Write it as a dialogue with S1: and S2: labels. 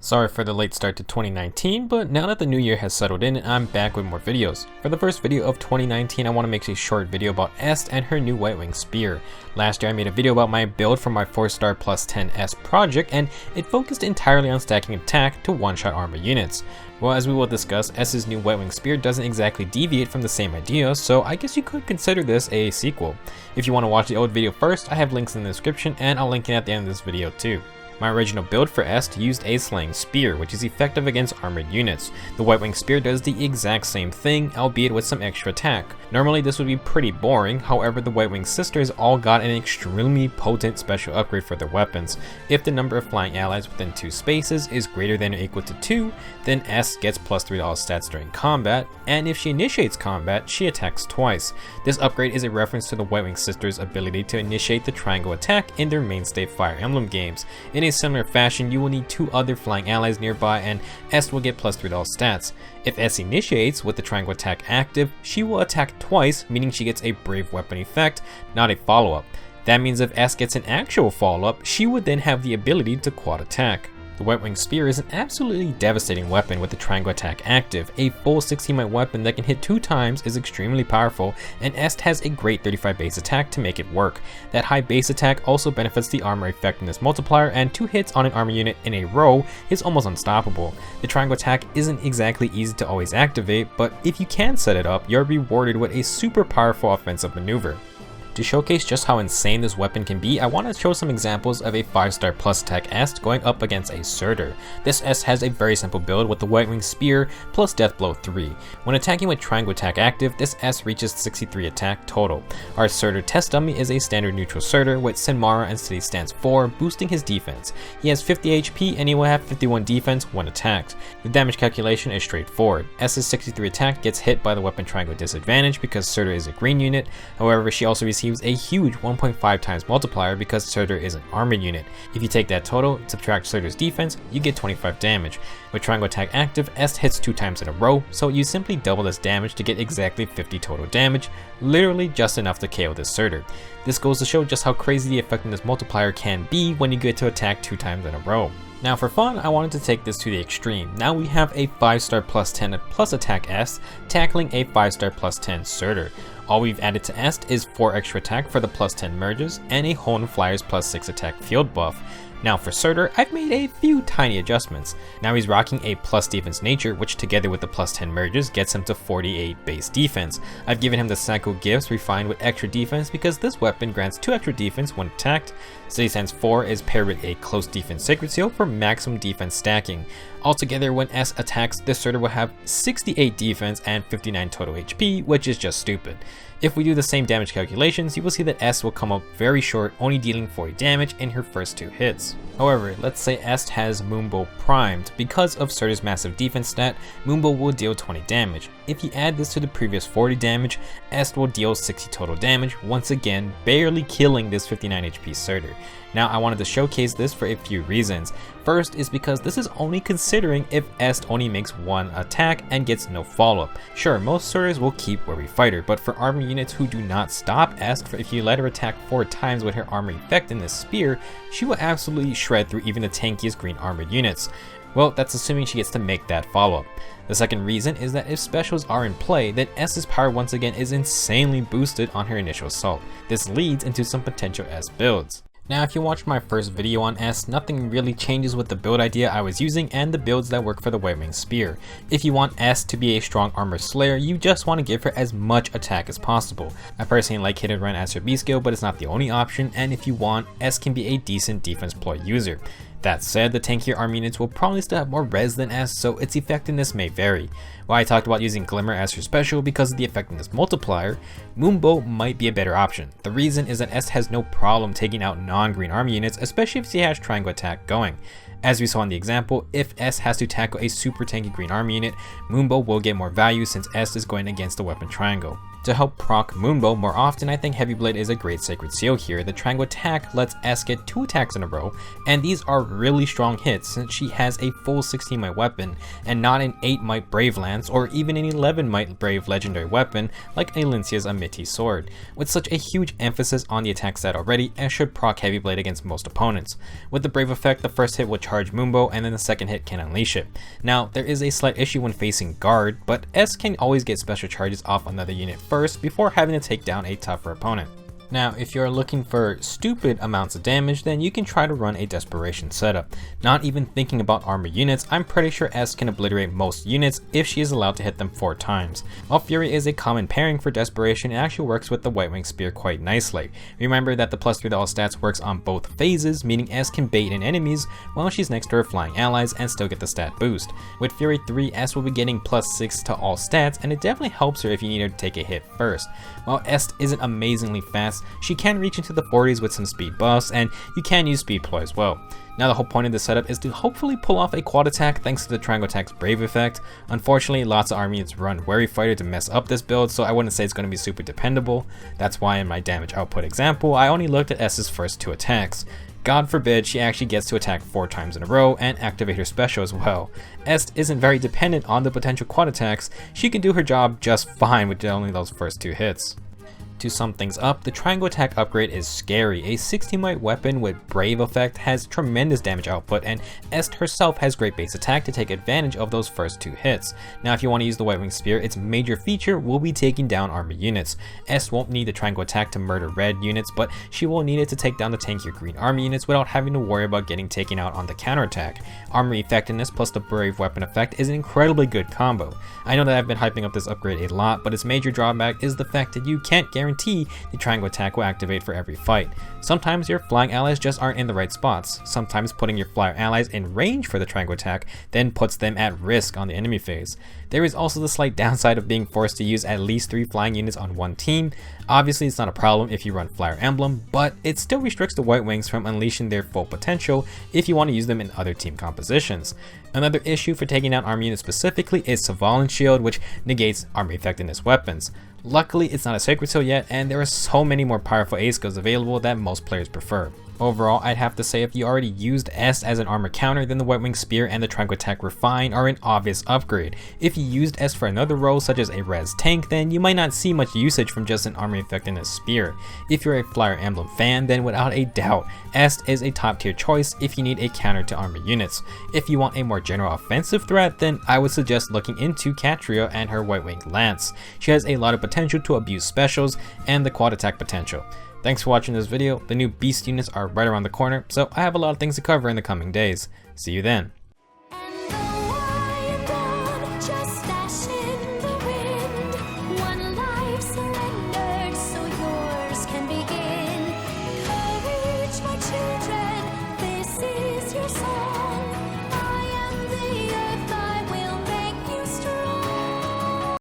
S1: Sorry for the late start to 2019, but now that the new year has settled in, I'm back with more videos. For the first video of 2019, I want to make a short video about Est and her new Whitewing Spear. Last year I made a video about my build for my 4-star plus 10 Est project, and it focused entirely on stacking attack to one-shot armor units. Well, as we will discuss, Est's new Whitewing Spear doesn't exactly deviate from the same idea, so I guess you could consider this a sequel. If you want to watch the old video first, I have links in the description and I'll link it at the end of this video too. My original build for Est used a slaying spear, which is effective against armored units. The Whitewing Spear does the exact same thing, albeit with some extra attack. Normally this would be pretty boring, however the Whitewing sisters all got an extremely potent special upgrade for their weapons. If the number of flying allies within 2 spaces is greater than or equal to 2, then Est gets plus 3 to all stats during combat, and if she initiates combat, she attacks twice. This upgrade is a reference to the Whitewing sisters' ability to initiate the Triangle Attack in their mainstay Fire Emblem games. In a similar fashion, you will need 2 other flying allies nearby and Est will get plus 3 to all stats. If Est initiates with the Triangle Attack active, she will attack twice, meaning she gets a brave weapon effect, not a follow-up. That means if Est gets an actual follow-up, she would then have the ability to quad attack. The Whitewing Spear is an absolutely devastating weapon with the Triangle Attack active. A full 16-hit weapon that can hit 2 times is extremely powerful, and Est has a great 35 base attack to make it work. That high base attack also benefits the armor effectiveness multiplier, and 2 hits on an armor unit in a row is almost unstoppable. The Triangle Attack isn't exactly easy to always activate, but if you can set it up, you're rewarded with a super powerful offensive maneuver. To showcase just how insane this weapon can be, I want to show some examples of a 5-star plus attack Est going up against a Heritors. This Est has a very simple build with the Whitewing Spear plus Death Blow 3. When attacking with Triangle Attack active, this Est reaches 63 attack total. Our Heritors test dummy is a standard neutral Heritors with Sinmara and City Stance 4 boosting his defense. He has 50 HP and he will have 51 defense when attacked. The damage calculation is straightforward. Est's 63 attack gets hit by the weapon triangle disadvantage because Heritors is a green unit, however she also receives a huge 1.5 times multiplier because Heritors is an armored unit. If you take that total, subtract Heritors defense, you get 25 damage. With Triangle Attack active, Est hits 2 times in a row, so you simply double this damage to get exactly 50 total damage, literally just enough to KO this Heritors. This goes to show just how crazy the effectiveness multiplier can be when you get to attack 2 times in a row. Now for fun, I wanted to take this to the extreme. Now we have a 5-star plus 10 plus attack Est tackling a 5-star plus 10 Heritors. All we've added to Est is 4 extra attack for the plus 10 merges and a Hone Flyers plus 6 attack field buff. Now for Heritors, I've made a few tiny adjustments. Now he's rocking a plus defense nature, which together with the plus 10 merges gets him to 48 base defense. I've given him the Psycho Gifts refined with extra defense because this weapon grants 2 extra defense when attacked. City Stance 4 is paired with a close defense Sacred Seal for maximum defense stacking. Altogether, when Est attacks, this Heritors will have 68 defense and 59 total HP, which is just stupid. If we do the same damage calculations, you will see that Est will come up very short, only dealing 40 damage in her first 2 hits. However, let's say Est has Moonbow primed. Because of Heritors' massive defense stat, Moonbow will deal 20 damage. If you add this to the previous 40 damage, Est will deal 60 total damage, once again barely killing this 59 HP Heritors. Now I wanted to showcase this for a few reasons. First is because this is only considering if Est only makes 1 attack and gets no follow-up. Sure, most Heritors will keep Weary Fighter, but for armor units who do not stop Est, if you let her attack 4 times with her armor effect in this spear, she will absolutely shred through even the tankiest green armored units. Well, that's assuming she gets to make that follow-up. The second reason is that if specials are in play, then Est's power once again is insanely boosted on her initial assault. This leads into some potential Est builds. Now if you watched my first video on Est, nothing really changes with the build idea I was using and the builds that work for the Whitewing Spear. If you want Est to be a strong armor slayer, you just want to give her as much attack as possible. I personally like Hit and Run as her B skill, but it's not the only option, and if you want, Est can be a decent defense ploy user. That said, the tankier army units will probably still have more res than Est, so its effectiveness may vary. While I talked about using Glimmer as her special because of the effectiveness multiplier, Moonbow might be a better option. The reason is that Est has no problem taking out non-green army units, especially if she has Triangle Attack going. As we saw in the example, if Est has to tackle a super tanky green army unit, Moonbow will get more value since Est is going against the weapon triangle. To help proc Moonbow more often, I think Heavy Blade is a great Sacred Seal here. The Triangle Attack lets S get 2 attacks in a row, and these are really strong hits since she has a full 16 might weapon and not an 8 might Brave Lance or even an 11 might Brave legendary weapon like Valencia's Amity sword. With such a huge emphasis on the attack stat already, S should proc Heavy Blade against most opponents. With the Brave effect, the first hit will charge Moonbow and then the second hit can unleash it. Now, there is a slight issue when facing guard, but S can always get special charges off another unit first before having to take down a tougher opponent. Now, if you're looking for stupid amounts of damage, then you can try to run a Desperation setup. Not even thinking about armor units, I'm pretty sure S can obliterate most units if she is allowed to hit them 4 times. While Fury is a common pairing for Desperation, it actually works with the Whitewing Spear quite nicely. Remember that the +3 to all stats works on both phases, meaning S can bait in enemies while she's next to her flying allies and still get the stat boost. With Fury 3, S will be getting +6 to all stats, and it definitely helps her if you need her to take a hit first. While S isn't amazingly fast, she can reach into the 40s with some speed buffs, and you can use speed ploy as well. Now the whole point of this setup is to hopefully pull off a quad attack thanks to the Triangle Attack's Brave effect. Unfortunately, lots of army units run Wary Fighter to mess up this build, so I wouldn't say it's going to be super dependable. That's why in my damage output example, I only looked at S's first 2 attacks. God forbid she actually gets to attack 4 times in a row and activate her special as well. S isn't very dependent on the potential quad attacks, she can do her job just fine with only those first 2 hits. To sum things up, the Triangle Attack upgrade is scary. A 16 might weapon with Brave effect has tremendous damage output, and Est herself has great base attack to take advantage of those first 2 hits. Now if you want to use the Whitewing Spear, its major feature will be taking down armor units. Est won't need the Triangle Attack to murder red units, but she will need it to take down the tankier green army units without having to worry about getting taken out on the counterattack. Armor effectiveness plus the Brave weapon effect is an incredibly good combo. I know that I've been hyping up this upgrade a lot, but its major drawback is the fact that you can't guarantee the Triangle Attack will activate for every fight. Sometimes your flying allies just aren't in the right spots. Sometimes putting your flyer allies in range for the Triangle Attack then puts them at risk on the enemy phase. There is also the slight downside of being forced to use at least 3 flying units on one team. Obviously it's not a problem if you run Fire Emblem, but it still restricts the White Wings from unleashing their full potential if you want to use them in other team compositions. Another issue for taking down army units specifically is Savalin's Shield, which negates armor effectiveness weapons. Luckily, it's not a Sacred Seal yet, and there are so many more powerful A skills available that most players prefer. Overall, I'd have to say if you already used S as an armor counter, then the Whitewing Spear and the Triangle Attack Refine are an obvious upgrade. If you used S for another role such as a res tank, then you might not see much usage from just an armor effectiveness spear. If you're a Fire Emblem fan, then without a doubt, S is a top tier choice if you need a counter to armor units. If you want a more general offensive threat, then I would suggest looking into Catria and her Whitewing Lance. She has a lot of potential to abuse specials and the quad attack potential. Thanks for watching this video. The new beast units are right around the corner, so I have a lot of things to cover in the coming days. See you then.